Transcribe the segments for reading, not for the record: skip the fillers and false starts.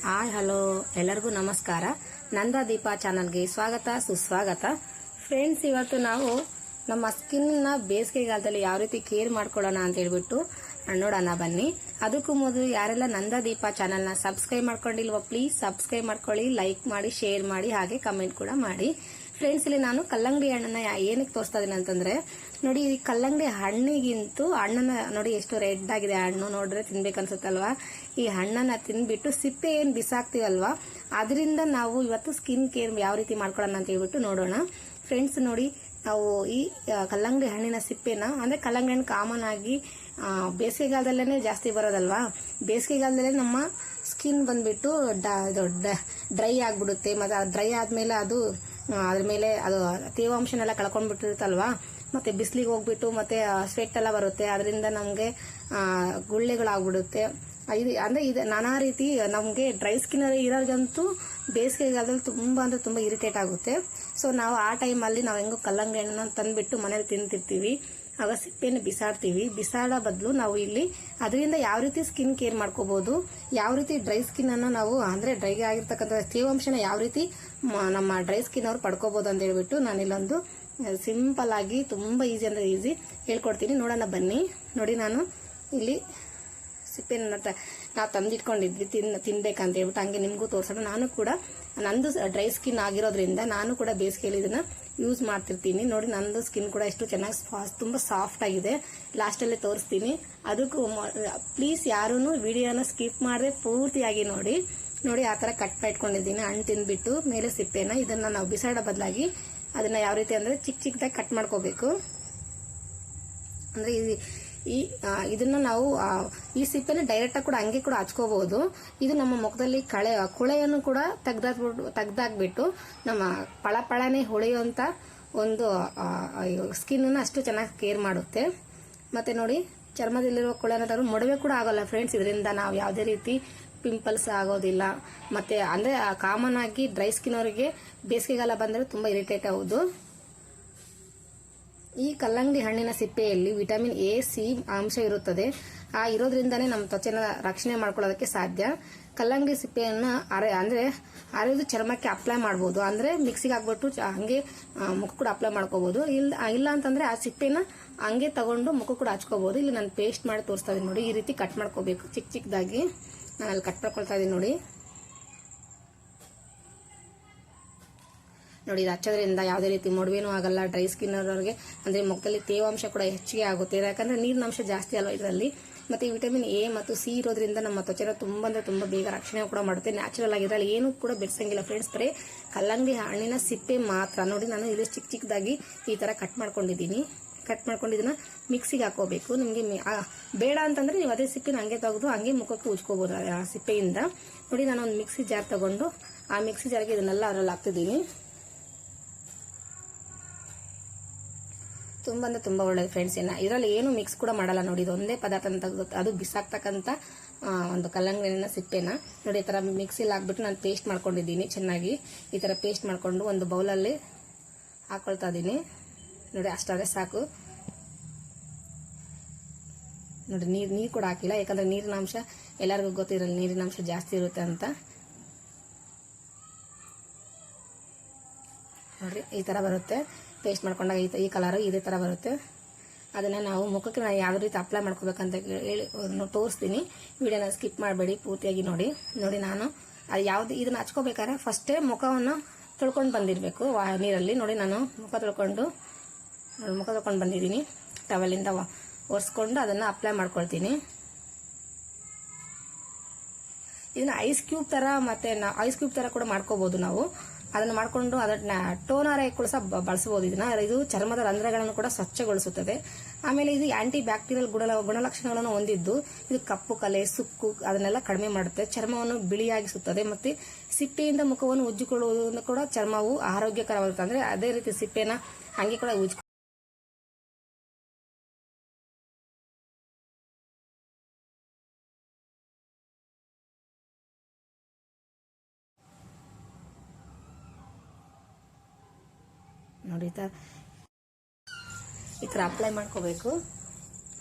Hi hello ಎಲ್ಲರಿಗೂ ನಮಸ್ಕಾರ. ನಂದಾ ದೀಪಾ ಚಾನಲ್ಗೆ ಸ್ವಾಗತ ಸುಸ್ವಾಗತ. ಫ್ರೆಂಡ್ಸ್, ಇವತ್ತು ನಾವು ನಮ್ಮ ಸ್ಕಿನ್ನ ಬೇಸಿಗೆಗಾಲದಲ್ಲಿ ಯಾವ ರೀತಿ ಕೇರ್ ಮಾಡ್ಕೊಳ್ಳೋಣ ಅಂತ ಹೇಳ್ಬಿಟ್ಟು ನೋಡೋಣ ಬನ್ನಿ. ಅದಕ್ಕೂ ಮೊದಲು ಯಾರೆಲ್ಲ ನಂದಾ ದೀಪಾ ಚಾನಲ್ನ ಸಬ್ಸ್ಕ್ರೈಬ್ ಮಾಡ್ಕೊಂಡಿಲ್ವೋ ಪ್ಲೀಸ್ ಸಬ್ಸ್ಕ್ರೈಬ್ ಮಾಡ್ಕೊಳ್ಳಿ, ಲೈಕ್ ಮಾಡಿ, ಶೇರ್ ಮಾಡಿ, ಹಾಗೆ ಕಮೆಂಟ್ ಕೂಡ ಮಾಡಿ. ಫ್ರೆಂಡ್ಸ್, ಇಲ್ಲಿ ನಾನು ಕಲ್ಲಂಗಡಿ ಹಣ್ಣನ್ನ ಏನಕ್ಕೆ ತೋರಿಸ್ತಾ ಇದೀನಿ ಅಂತಂದ್ರೆ, ನೋಡಿ ಈ ಕಲ್ಲಂಗಡಿ ಹಣ್ಣಿಗಿಂತೂ ಹಣ್ಣನ್ನ ನೋಡಿ ಎಷ್ಟು ರೆಡ್ ಆಗಿದೆ. ಹಣ್ಣು ನೋಡ್ರೆ ತಿನ್ಬೇಕನ್ಸುತ್ತಲ್ವಾ. ಈ ಹಣ್ಣನ್ನ ತಿನ್ಬಿಟ್ಟು ಸಿಪ್ಪೆ ಏನ್ ಬಿಸಾಕ್ತಿವಲ್ವಾ, ಅದರಿಂದ ನಾವು ಇವತ್ತು ಸ್ಕಿನ್ ಕೇರ್ ಯಾವ ರೀತಿ ಮಾಡ್ಕೊಳ್ಳೋಣ ಅಂತ ಹೇಳ್ಬಿಟ್ಟು ನೋಡೋಣ. ಫ್ರೆಂಡ್ಸ್ ನೋಡಿ, ನಾವು ಈ ಕಲ್ಲಂಗಡಿ ಹಣ್ಣಿನ ಸಿಪ್ಪೆನ ಅಂದ್ರೆ ಕಲ್ಲಂಗಡಿ ಹಣ್ಣು ಕಾಮನ್ ಆಗಿ ಬೇಸಿಗೆಗಾಲದಲ್ಲೇ ಜಾಸ್ತಿ ಬರೋದಲ್ವಾ. ಬೇಸಿಗೆಗಾಲದಲ್ಲೇ ನಮ್ಮ ಸ್ಕಿನ್ ಬಂದ್ಬಿಟ್ಟು ಡ್ರೈ ಆಗ್ಬಿಡುತ್ತೆ. ಮತ್ತೆ ಡ್ರೈ ಆದ್ಮೇಲೆ ಅದು ಅದ್ರ ಮೇಲೆ ಅದು ತೇವಾಂಶನೆಲ್ಲ ಕಳ್ಕೊಂಡ್ಬಿಟ್ಟಿರುತ್ತಲ್ವಾ. ಮತ್ತೆ ಬಿಸಿಲಿಗೆ ಹೋಗ್ಬಿಟ್ಟು ಮತ್ತೆ ಸ್ವೆಟ್ ಎಲ್ಲ ಬರುತ್ತೆ. ಅದರಿಂದ ನಮ್ಗೆ ಗುಳ್ಳೆಗಳಾಗ್ಬಿಡುತ್ತೆ. ಇದು ನಾನಾ ರೀತಿ ನಮ್ಗೆ ಡ್ರೈ ಸ್ಕಿನ್ ಇರೋರ್ಗಂತೂ ಬೇಸಿಗೆಗಾಲದಲ್ಲಿ ತುಂಬಾ ಅಂದ್ರೆ ತುಂಬಾ ಇರಿಟೇಟ್ ಆಗುತ್ತೆ. ಸೊ ನಾವು ಆ ಟೈಮಲ್ಲಿ ನಾವು ಹೆಂಗೋ ಕಲ್ಲಂಗಡಿ ಹಣ್ಣನ್ನ ತಂದ್ಬಿಟ್ಟು ಮನೇಲಿ ತಿಂತಿರ್ತೀವಿ. ಆಗ ಸಿಪ್ಪೆನ ಬಿಸಾಡ್ತೀವಿ. ಬಿಸಾಡೋ ಬದಲು ನಾವು ಇಲ್ಲಿ ಅದರಿಂದ ಯಾವ ರೀತಿ ಸ್ಕಿನ್ ಕೇರ್ ಮಾಡ್ಕೋಬಹುದು, ಯಾವ ರೀತಿ ಡ್ರೈ ಸ್ಕಿನ್ ಅನ್ನ ನಾವು ಅಂದ್ರೆ ಡ್ರೈ ಆಗಿರ್ತಕ್ಕಂಥ ತೇವಾಂಶನ ಯಾವ ರೀತಿ ನಮ್ಮ ಡ್ರೈ ಸ್ಕಿನ್ ಅವ್ರು ಪಡ್ಕೋಬಹುದು ಅಂತ ಹೇಳ್ಬಿಟ್ಟು ನಾನು ಇಲ್ಲೊಂದು ಸಿಂಪಲ್ ಆಗಿ ತುಂಬಾ ಈಸಿ ಅಂದ್ರೆ ಈಸಿ ಹೇಳ್ಕೊಡ್ತೀನಿ. ನೋಡೋಣ ಬನ್ನಿ. ನೋಡಿ, ನಾನು ಇಲ್ಲಿ ಸಿಪ್ಪೆನ ನಾವು ತಂದಿಟ್ಕೊಂಡಿದ್ವಿ ತಿನ್ಬೇಕಂತ ಹೇಳ್ಬಿಟ್ಟು ಹಂಗೆ ನಿಮ್ಗೂ ತೋರ್ಸೋಣ. ನಾನು ಕೂಡ ನಂದು ಡ್ರೈ ಸ್ಕಿನ್ ಆಗಿರೋದ್ರಿಂದ ನಾನು ಕೂಡ ಬೇಸಿಗೆಯಲ್ಲಿ ಇದನ್ನ ಯೂಸ್ ಮಾಡ್ತಿರ್ತೀನಿ. ನೋಡಿ, ನಂದು ಸ್ಕಿನ್ ಕೂಡ ಎಷ್ಟು ಚೆನ್ನಾಗಿ ತುಂಬಾ ಸಾಫ್ಟ್ ಆಗಿದೆ. ಲಾಸ್ಟ್ ಅಲ್ಲೇ ತೋರಿಸ್ತೀನಿ. ಅದಕ್ಕೂ ಪ್ಲೀಸ್ ಯಾರೂ ವಿಡಿಯೋನ ಸ್ಕಿಪ್ ಮಾಡದೆ ಪೂರ್ತಿಯಾಗಿ ನೋಡಿ. ಆ ತರ ಕಟ್ ಇಟ್ಕೊಂಡಿದ್ದೀನಿ. ಹಣ್ಣು ತಿಂದ್ಬಿಟ್ಟು ಮೇಲೆ ಸಿಪ್ಪೆನ ಇದನ್ನ ನಾವು ಬಿಸಾಡೋ ಬದಲಾಗಿ ಅದನ್ನ ಯಾವ ರೀತಿ ಅಂದ್ರೆ ಚಿಕ್ಕ ಚಿಕ್ಕದಾಗಿ ಕಟ್ ಮಾಡ್ಕೋಬೇಕು. ಅಂದ್ರೆ ಇದನ್ನ ನಾವು ಈ ಸಿಪ್ಪೆನ ಡೈರೆಕ್ಟ್ ಆಗಿ ಕೂಡ ಹಂಗೆ ಕೂಡ ಹಚ್ಕೋಬಹುದು. ಇದು ನಮ್ಮ ಮುಖದಲ್ಲಿ ಕುಳೆಯನ್ನು ಕೂಡ ತೆಗ್ದಾಕ್ಬಿಟ್ಟು ನಮ್ಮ ಪಳಪಳನೆ ಹೊಳೆಯುವಂತ ಒಂದು ಸ್ಕಿನ್ ಅಷ್ಟು ಚೆನ್ನಾಗಿ ಕೇರ್ ಮಾಡುತ್ತೆ. ಮತ್ತೆ ನೋಡಿ, ಚರ್ಮದಲ್ಲಿರುವ ಕುಳೆನ ಮೊಡವೆ ಕೂಡ ಆಗೋಲ್ಲ ಫ್ರೆಂಡ್ಸ್. ಇದರಿಂದ ನಾವು ಯಾವುದೇ ರೀತಿ ಪಿಂಪಲ್ಸ್ ಆಗೋದಿಲ್ಲ. ಮತ್ತೆ ಅಂದ್ರೆ ಕಾಮನ್ ಆಗಿ ಡ್ರೈ ಸ್ಕಿನ್ ಅವರಿಗೆ ಬೇಸಿಗೆಗಾಲ ಬಂದ್ರೆ ತುಂಬಾ ಇರಿಟೇಟ್ ಆಗೋದು. ಈ ಕಲ್ಲಂಗಡಿ ಹಣ್ಣಿನ ಸಿಪ್ಪೆಯಲ್ಲಿ ವಿಟಮಿನ್ ಎ, ಸಿ ಅಂಶ ಇರುತ್ತದೆ. ಇರೋದ್ರಿಂದಾನೇ ನಮ್ಮ ತ್ವಚೆನ ರಕ್ಷಣೆ ಮಾಡ್ಕೊಳ್ಳೋದಕ್ಕೆ ಸಾಧ್ಯ. ಕಲ್ಲಂಗಡಿ ಸಿಪ್ಪೆಯನ್ನ ಅರೆದು ಚರ್ಮಕ್ಕೆ ಅಪ್ಲೈ ಮಾಡಬಹುದು. ಅಂದ್ರೆ ಮಿಕ್ಸಿಗೆ ಹಾಕ್ಬಿಟ್ಟು ಹಂಗೆ ಮುಖ ಕೂಡ ಅಪ್ಲೈ ಮಾಡ್ಕೋಬಹುದು. ಇಲ್ಲ ಅಂತಂದ್ರೆ ಆ ಸಿಪ್ಪೆನ ಹಂಗೆ ತಗೊಂಡು ಮುಖ ಕೂಡ ಹಚ್ಕೋಬಹುದು. ಇಲ್ಲಿ ನಾನು ಪೇಸ್ಟ್ ಮಾಡಿ ತೋರಿಸ್ತಾ ಇದೀನಿ ನೋಡಿ. ಈ ರೀತಿ ಕಟ್ ಮಾಡ್ಕೋಬೇಕು ಚಿಕ್ಕ ಚಿಕ್ಕದಾಗಿ. ನಾನು ಅಲ್ಲಿ ಕಟ್ ಮಾಡ್ಕೊಳ್ತಾ ಇದೀನಿ ನೋಡಿ. ಇದು ಹಚ್ಚೋದ್ರಿಂದ ಯಾವುದೇ ರೀತಿ ಮೊಡವೇನೂ ಆಗಲ್ಲ. ಡ್ರೈ ಸ್ಕಿನ್ ಅವರಿಗೆ ಅಂದ್ರೆ ಮುಖದಲ್ಲಿ ತೇವಾಂಶ ಕೂಡ ಹೆಚ್ಚಿಗೆ ಆಗುತ್ತೆ. ಯಾಕಂದ್ರೆ ನೀರಿನಾಂಶ ಜಾಸ್ತಿ ಅಲ್ವಾ ಇದರಲ್ಲಿ. ಮತ್ತೆ ವಿಟಮಿನ್ ಎ ಮತ್ತು ಸಿ ಇರೋದ್ರಿಂದ ನಮ್ಮ ತ್ವಚೆನ ತುಂಬಾ ಬೇಗ ರಕ್ಷಣೆ ಕೂಡ ಮಾಡುತ್ತೆ. ನ್ಯಾಚುರಲ್ ಆಗಿ ಇದರಲ್ಲಿ ಏನು ಕೂಡ ಬೆರೆಸಂಗಿಲ್ಲ ಫ್ರೆಂಡ್ಸ್. ಬರೀ ಕಲ್ಲಂಗಡಿ ಹಣ್ಣಿನ ಸಿಪ್ಪೆ ಮಾತ್ರ. ನೋಡಿ, ನಾನು ಇದು ಚಿಕ್ಕ ಚಿಕ್ಕದಾಗಿ ಈ ತರ ಕಟ್ ಮಾಡ್ಕೊಂಡಿದ್ದೀನಿ. ಕಟ್ ಮಾಡ್ಕೊಂಡು ಇದನ್ನ ಮಿಕ್ಸಿಗೆ ಹಾಕೋಬೇಕು. ನಿಮ್ಗೆ ಬೇಡ ಅಂತಂದ್ರೆ ನೀವು ಅದೇ ಸಿಪ್ಪೆನ ಹಂಗೆ ತೆಗೆದು ಹಂಗೆ ಮುಖಕ್ಕೆ ಉಜ್ಕೋಬಹುದು ಆ ಸಿಪ್ಪೆಯಿಂದ. ನೋಡಿ, ನಾನು ಒಂದು ಮಿಕ್ಸಿ ಜಾರ್ ತಗೊಂಡು ಆ ಮಿಕ್ಸಿ ಜಾರ್ಗೆ ಇದನ್ನೆಲ್ಲ ಅದರಲ್ಲಿ ಹಾಕ್ತಿದ್ದೀನಿ. ತುಂಬಾ ಒಳ್ಳೇದು ಫ್ರೆಂಡ್ಸ್. ಇದರಲ್ಲಿ ಏನು ಮಿಕ್ಸ್ ಕೂಡ ಮಾಡಲ್ಲ ನೋಡಿ. ಇದು ಒಂದೇ ಪದಾರ್ಥ ತೆಗೆದು ಅದು ಬಿಸಾಕ್ತಕ್ಕಂತ ಒಂದು ಕಲ್ಲಂಗಡಿನ ಸಿಪ್ಪೆನ ನೋಡಿ ಈ ತರ ಮಿಕ್ಸಿಲಿ ಹಾಕ್ಬಿಟ್ಟು ನಾನು ಪೇಸ್ಟ್ ಮಾಡ್ಕೊಂಡಿದ್ದೀನಿ. ಚೆನ್ನಾಗಿ ಈ ತರ ಪೇಸ್ಟ್ ಮಾಡ್ಕೊಂಡು ಒಂದು ಬೌಲಲ್ಲಿ ಹಾಕೊಳ್ತಾ ಇದ್ದೀನಿ. ನೋಡಿ, ಅಷ್ಟಾದ್ರೆ ಸಾಕು. ನೋಡಿ, ನೀರು ಕೂಡ ಹಾಕಿಲ್ಲ. ಯಾಕಂದ್ರೆ ನೀರಿನಾಂಶ ಎಲ್ಲರಿಗೂ ಗೊತ್ತಿರಲ್ಲ, ನೀರಿನಾಂಶ ಜಾಸ್ತಿ ಇರುತ್ತೆ ಅಂತ. ನೋಡ್ರಿ, ಈ ತರ ಬರುತ್ತೆ. ಪೇಸ್ಟ್ ಮಾಡ್ಕೊಂಡಾಗ ಈ ಕಲರ್ ಇದೇ ತರ ಬರುತ್ತೆ. ಅದನ್ನ ನಾವು ಮುಖಕ್ಕೆ ಯಾವ ರೀತಿ ಅಪ್ಲೈ ಮಾಡ್ಕೋಬೇಕಂತ ಹೇಳಿ ತೋರಿಸ್ತೀನಿ. ವಿಡಿಯೋನ ಸ್ಕಿಪ್ ಮಾಡಬೇಡಿ, ಪೂರ್ತಿಯಾಗಿ ನೋಡಿ. ನಾನು ಇದನ್ನ ಹಚ್ಕೋಬೇಕಾದ್ರೆ ಫಸ್ಟೇ ಮುಖವನ್ನು ತೊಳ್ಕೊಂಡು ಬಂದಿರಬೇಕು ನೀರಲ್ಲಿ. ನೋಡಿ, ನಾನು ಮುಖ ತೊಳ್ಕೊಂಡು ಬಂದಿದ್ದೀನಿ. ಟವಲಿಂದ ಒರೆಸ್ಕೊಂಡು ಅದನ್ನ ಅಪ್ಲೈ ಮಾಡ್ಕೊಳ್ತೀನಿ. ಇದನ್ನ ಐಸ್ ಕ್ಯೂಬ್ ತರ ಕೂಡ ಮಾಡ್ಕೋಬಹುದು ನಾವು. ಅದನ್ನ ಮಾಡ್ಕೊಂಡು ಅದನ್ನ ಟೋನರ್ ಆಗಿ ಕೂಡ ಬಳಸಬಹುದು. ಇದು ಚರ್ಮದ ರಂಧ್ರಗಳನ್ನು ಕೂಡ ಸ್ವಚ್ಛಗೊಳಿಸುತ್ತದೆ. ಆಮೇಲೆ ಇದು ಆಂಟಿ ಬ್ಯಾಕ್ಟೀರಿಯಲ್ ಗುಣಲಕ್ಷಣಗಳನ್ನು ಹೊಂದಿದ್ದು ಇದು ಕಪ್ಪು ಕಲೆ, ಸುಕ್ಕು ಅದನ್ನೆಲ್ಲ ಕಡಿಮೆ ಮಾಡುತ್ತೆ. ಚರ್ಮವನ್ನು ಬಿಳಿಯಾಗಿಸುತ್ತದೆ. ಮತ್ತೆ ಸಿಪ್ಪೆಯಿಂದ ಮುಖವನ್ನು ಉಜ್ಜಿಕೊಳ್ಳುವುದನ್ನು ಕೂಡ ಚರ್ಮವು ಆರೋಗ್ಯಕರವಾಗಿರುತ್ತೆ. ಅಂದ್ರೆ ಅದೇ ರೀತಿ ಸಿಪ್ಪೆನ ಹಂಗೆ ಕೂಡ ನೋಡಿ ಈ ತರ ಅಪ್ಲೈ ಮಾಡ್ಕೋಬೇಕು.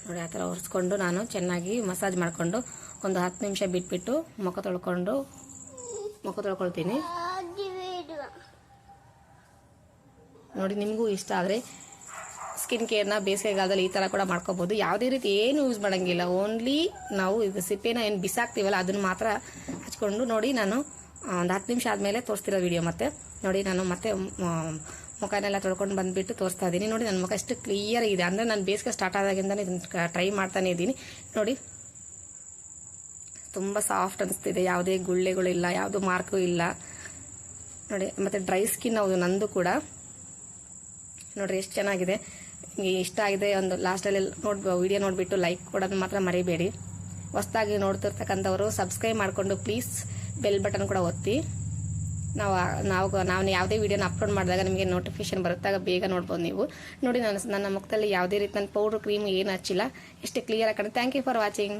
ನೋಡಿ, ಆ ತರ ಒರೆಸ್ಕೊಂಡು ನಾನು ಚೆನ್ನಾಗಿ ಮಸಾಜ್ ಮಾಡ್ಕೊಂಡು ಒಂದು 10 ನಿಮಿಷ ಬಿಟ್ಬಿಟ್ಟು ಮುಖ ತೊಳ್ಕೊಂಡು ಮುಖ ತೊಳ್ಕೊಳ್ತೀನಿ. ನೋಡಿ, ನಿಮಗೂ ಇಷ್ಟ ಆದರೆ ಸ್ಕಿನ್ ಕೇರ್ನ ಬೇಸಿಗೆಗಾಲದಲ್ಲಿ ಈ ಥರ ಕೂಡ ಮಾಡ್ಕೋಬೋದು. ಯಾವುದೇ ರೀತಿ ಏನು ಯೂಸ್ ಮಾಡೋಂಗಿಲ್ಲ, ಓನ್ಲಿ ನಾವು ಇದು ಸಿಪ್ಪೆನ ಏನು ಬಿಸಾಕ್ತೀವಲ್ಲ ಅದನ್ನು ಮಾತ್ರ ಹಚ್ಕೊಂಡು. ನೋಡಿ, ನಾನು ಒಂದು 10 ನಿಮಿಷ ಆದಮೇಲೆ ತೋರಿಸ್ತಿರೋ ವಿಡಿಯೋ. ಮತ್ತೆ ನೋಡಿ, ನಾನು ಮತ್ತೆ ಮುಖನೆಲ್ಲ ತೊಳ್ಕೊಂಡು ಬಂದುಬಿಟ್ಟು ತೋರಿಸ್ತಾ ಇದ್ದೀನಿ. ನೋಡಿ, ನನ್ನ ಮುಖ ಎಷ್ಟು ಕ್ಲಿಯರ್ ಇದೆ ಅಂದರೆ ನಾನು ಬೇಸಿಗೆ ಸ್ಟಾರ್ಟ್ ಆದಾಗಿಂದನೇ ಇದನ್ನು ಟ್ರೈ ಮಾಡ್ತಾನೆ ಇದ್ದೀನಿ. ನೋಡಿ, ತುಂಬ ಸಾಫ್ಟ್ ಅನಿಸ್ತಿದೆ, ಯಾವುದೇ ಗುಳ್ಳೆಗಳಿಲ್ಲ, ಯಾವುದೂ ಮಾರ್ಕು ಇಲ್ಲ ನೋಡಿ. ಮತ್ತು ಡ್ರೈ ಸ್ಕಿನ್ ಹೌದು ನಂದು ಕೂಡ. ನೋಡಿರಿ ಎಷ್ಟು ಚೆನ್ನಾಗಿದೆ. ನಿಮಗೆ ಇಷ್ಟ ಆಗಿದೆ ಒಂದು ಲಾಸ್ಟಲ್ಲಿ ವಿಡಿಯೋ ನೋಡಿಬಿಟ್ಟು ಲೈಕ್ ಕೊಡೋದು ಮಾತ್ರ ಮರಿಬೇಡಿ. ಹೊಸದಾಗಿ ನೋಡ್ತಿರ್ತಕ್ಕಂಥವರು ಸಬ್ಸ್ಕ್ರೈಬ್ ಮಾಡಿಕೊಂಡು ಪ್ಲೀಸ್ ಬೆಲ್ ಬಟನ್ ಕೂಡ ಒತ್ತಿ. ನಾವು ಯಾವುದೇ ವಿಡಿಯೋನ ಅಪ್ಲೋಡ್ ಮಾಡಿದಾಗ ನಿಮಗೆ ನೋಟಿಫಿಕೇಶನ್ ಬರುತ್ತಾಗ ಬೇಗ ನೋಡ್ಬೋದು ನೀವು. ನೋಡಿ, ನನ್ನ ಮುಖದಲ್ಲಿ ಯಾವುದೇ ರೀತಿ ನನ್ನ ಪೌಡ್ರ್ ಕ್ರೀಮ್ ಏನು ಹಚ್ಚಿಲ್ಲ, ಎಷ್ಟು ಕ್ಲಿಯರ್ ಆಗಿ ಕಾಣುತ್ತೆ. Thank you for watching.